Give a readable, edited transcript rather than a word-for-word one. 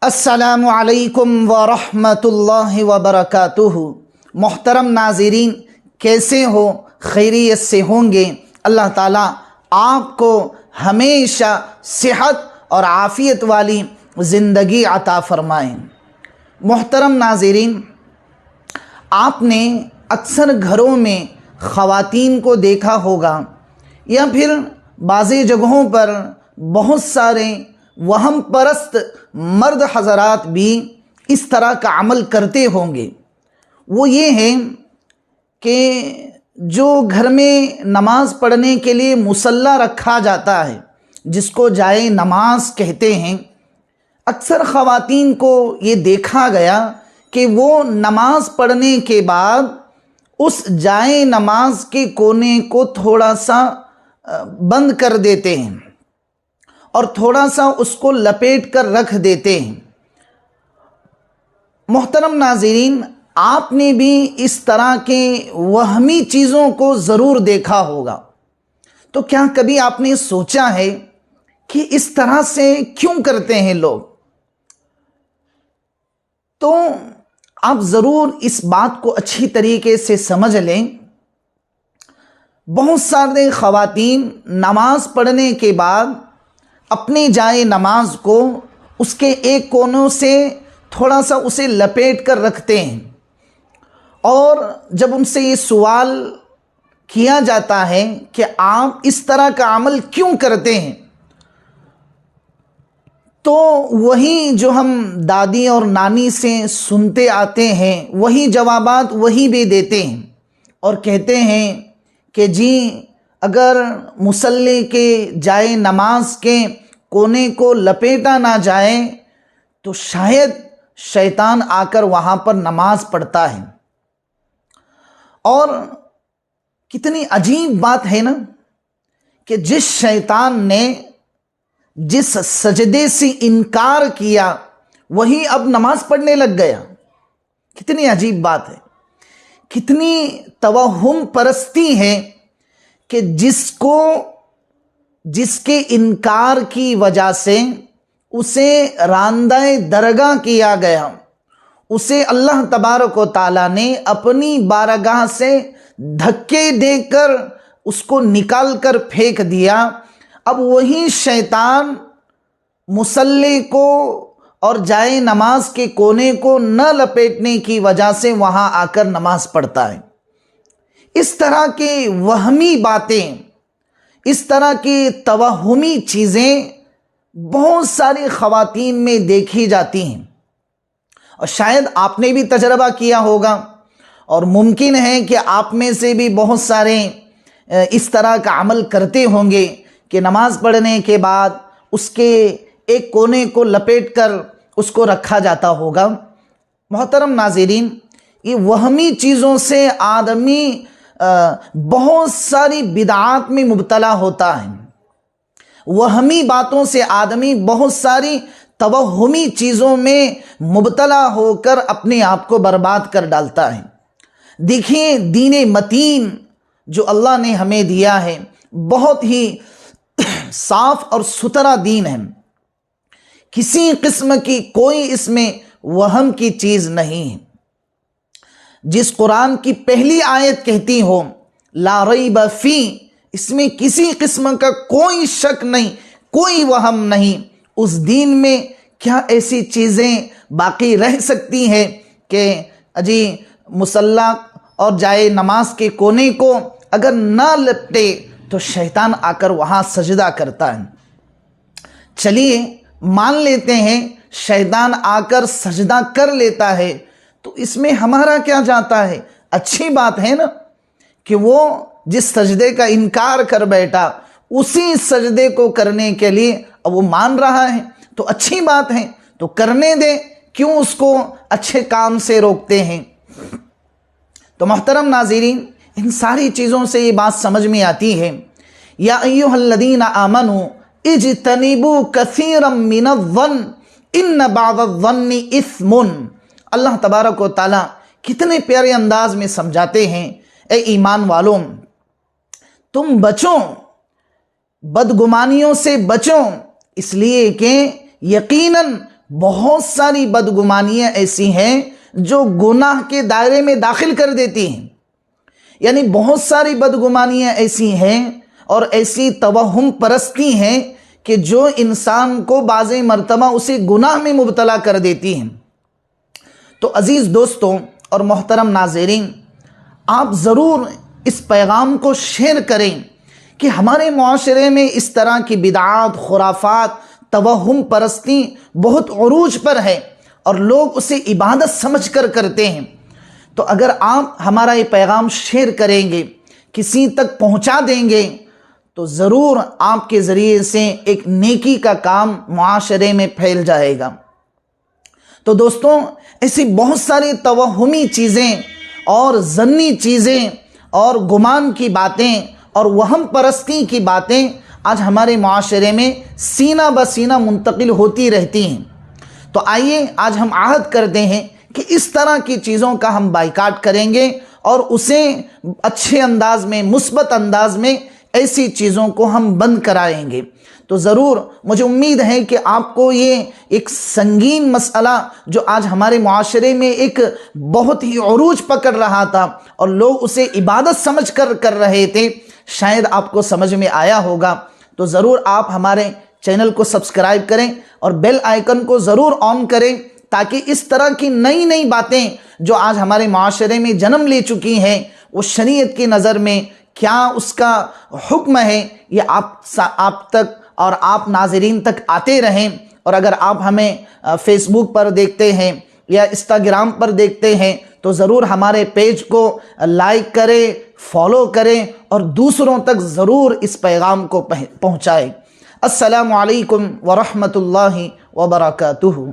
अस्सलामु अलैकुम व रहमतुल्लाहि व बरकातुहू। मोहतरम नाज़रीन, कैसे हो? खैरियत से होंगे। अल्लाह ताला आपको हमेशा सेहत और आफ़ियत वाली ज़िंदगी अता फ़रमाए। मोहतरम नाज़रीन, आपने अक्सर घरों में ख़वातीन को देखा होगा या फिर बाज़ी जगहों पर बहुत सारे वहम परस्त मर्द हज़रात भी इस तरह का अमल करते होंगे। वो ये है कि जो घर में नमाज पढ़ने के लिए मुसल्ला रखा जाता है, जिसको जाए नमाज कहते हैं, अक्सर ख़वातीन को ये देखा गया कि वो नमाज पढ़ने के बाद उस जाए नमाज के कोने को थोड़ा सा बंद कर देते हैं और थोड़ा सा उसको लपेट कर रख देते हैं। मोहतरम नाज़रीन, आपने भी इस तरह के वहमी चीज़ों को ज़रूर देखा होगा। तो क्या कभी आपने सोचा है कि इस तरह से क्यों करते हैं लोग? तो आप ज़रूर इस बात को अच्छी तरीके से समझ लें। बहुत सारे ख़वातीन नमाज पढ़ने के बाद अपनी जाए नमाज को उसके एक कोनों से थोड़ा सा उसे लपेट कर रखते हैं, और जब उनसे ये सवाल किया जाता है कि आप इस तरह का अमल क्यों करते हैं, तो वही जो हम दादी और नानी से सुनते आते हैं वही जवाबात वही भी देते हैं और कहते हैं कि जी, अगर मुसल्ले के जाए नमाज के कोने को लपेटा ना जाए तो शायद शैतान आकर वहाँ पर नमाज पढ़ता है। और कितनी अजीब बात है ना कि जिस शैतान ने जिस सजदे से इनकार किया वही अब नमाज पढ़ने लग गया। कितनी अजीब बात है, कितनी तवहुम परस्ती है कि जिसके इनकार की वजह से उसे रांदाए दरगाह किया गया, उसे अल्लाह तबारक व ताला ने अपनी बारगाह से धक्के देकर उसको निकाल कर फेंक दिया। अब वही शैतान मुसल्ले को और जाए नमाज के कोने को न लपेटने की वजह से वहाँ आकर नमाज पढ़ता है। इस तरह की वहमी बातें, इस तरह की तवहुमी चीज़ें बहुत सारी ख़वातीन में देखी जाती हैं और शायद आपने भी तजर्बा किया होगा, और मुमकिन है कि आप में से भी बहुत सारे इस तरह का अमल करते होंगे कि नमाज पढ़ने के बाद उसके एक कोने को लपेट कर उसको रखा जाता होगा। मोहतरम नाज़रीन, ये वहमी चीज़ों से आदमी बहुत सारी बिदआत में मुब्तला होता है। वहमी बातों से आदमी बहुत सारी तवहुमी चीज़ों में मुब्तला होकर अपने आप को बर्बाद कर डालता है। देखिए, दीन मतीन जो अल्लाह ने हमें दिया है बहुत ही साफ और सुथरा दीन है। किसी किस्म की कोई इसमें वहम की चीज़ नहीं है। जिस कुरान की पहली आयत कहती हो ला रैब फी, इसमें किसी किस्म का कोई शक नहीं, कोई वहम नहीं, उस दीन में क्या ऐसी चीज़ें बाकी रह सकती हैं कि अजी मुसल्ला और जाए नमाज के कोने को अगर ना लपटे तो शैतान आकर वहाँ सजदा करता है। चलिए मान लेते हैं शैतान आकर सजदा कर लेता है, तो इसमें हमारा क्या जाता है? अच्छी बात है ना कि वो जिस सजदे का इनकार कर बैठा उसी सजदे को करने के लिए अब वो मान रहा है, तो अच्छी बात है, तो करने दे, क्यों उसको अच्छे काम से रोकते हैं? तो मोहतरम नाज़रीन, इन सारी चीज़ों से ये बात समझ में आती है, या अय्युहल्लज़ीना आमनू इज्तनिबू कसीरम मिनज़्ज़न्न इन्न बअज़-ज़न्नि इस्मुन। अल्लाह तबारक व ताला कितने प्यारे अंदाज में समझाते हैं, ए ईमान वालों, तुम बचो, बदगुमानियों से बचो, इसलिए कि यकीनन बहुत सारी बदगुमानियाँ ऐसी हैं जो गुनाह के दायरे में दाखिल कर देती हैं। यानी बहुत सारी बदगुमानियाँ ऐसी हैं और ऐसी तवहुम परस्ती हैं कि जो इंसान को बाज़े मर्तबा उसे गुनाह में मुब्तला कर देती हैं। तो अज़ीज़ दोस्तों और मोहतरम नाज़रीन, आप ज़रूर इस पैगाम को शेयर करें कि हमारे मुआशरे में इस तरह की बिदआत, खुराफात, तवहुम परस्ती बहुत उरूज पर है और लोग उसे इबादत समझ कर करते हैं। तो अगर आप हमारा ये पैगाम शेयर करेंगे, किसी तक पहुंचा देंगे, तो ज़रूर आपके ज़रिए से एक नेकी का काम मुआशरे में फैल जाएगा। तो दोस्तों, ऐसी बहुत सारी तवहुमी चीज़ें और ज़न्नी चीज़ें और गुमान की बातें और वहम परस्ती की बातें आज हमारे मुआशरे में सीना ब सीना मुंतकिल होती रहती हैं। तो आइए आज हम आहद करते हैं कि इस तरह की चीज़ों का हम बाइकाट करेंगे और उसे अच्छे अंदाज में, मुस्बत अंदाज में ऐसी चीज़ों को हम बंद कराएंगे। तो ज़रूर मुझे उम्मीद है कि आपको ये एक संगीन मसला जो आज हमारे मुआशरे में एक बहुत ही उरूज पकड़ रहा था और लोग उसे इबादत समझ कर रहे थे, शायद आपको समझ में आया होगा। तो ज़रूर आप हमारे चैनल को सब्सक्राइब करें और बेल आइकन को ज़रूर ऑन करें ताकि इस तरह की नई नई बातें जो आज हमारे माशरे में जन्म ले चुकी हैं वो शरीयत की नज़र में क्या उसका हुक्म है, ये आप तक और आप नाज़रीन तक आते रहें। और अगर आप हमें फेसबुक पर देखते हैं या इंस्टाग्राम पर देखते हैं तो ज़रूर हमारे पेज को लाइक करें, फॉलो करें और दूसरों तक ज़रूर इस पैगाम को पहुँचाएँ। अस्सलामु अलैकुम व रहमतुल्लाहि व बरकातुहू।